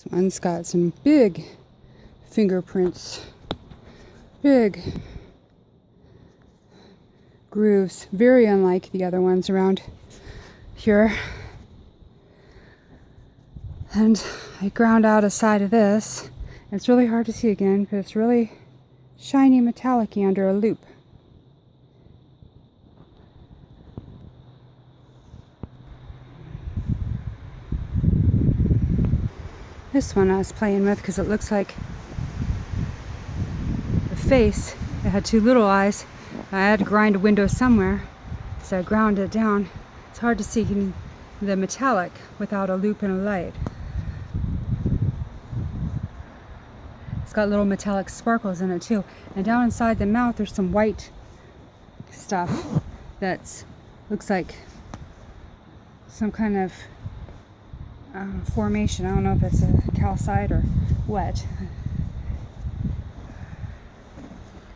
This one's got some big fingerprints, big grooves, very unlike the other ones around here. And I ground out a side of this. It's really hard to see again, but it's really shiny metallic-y under a loop. This one I was playing with because it looks like the face. It had two little eyes. I had to grind a window somewhere, so I ground it down. It's hard to see the metallic without a loop and a light. It's got little metallic sparkles in it too. And down inside the mouth there's some white stuff that looks like some kind of formation. I don't know if it's a calcite or what.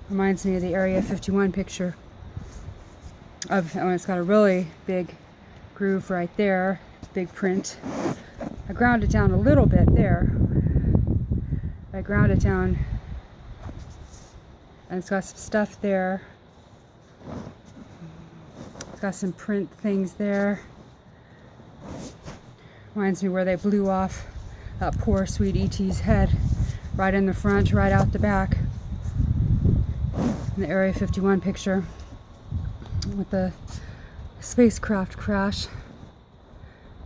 Reminds me of the Area 51 picture. It's got a really big groove right there, big print. I ground it down a little bit there. I ground it down, and it's got some stuff there. It's got some print things there. Reminds me where they blew off that poor sweet E.T.'s head, right in the front, right out the back. In the Area 51 picture with the spacecraft crash,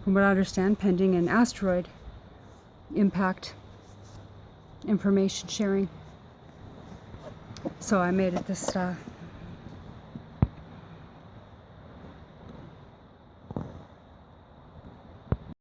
from what I understand, pending an asteroid impact information sharing. So I made it this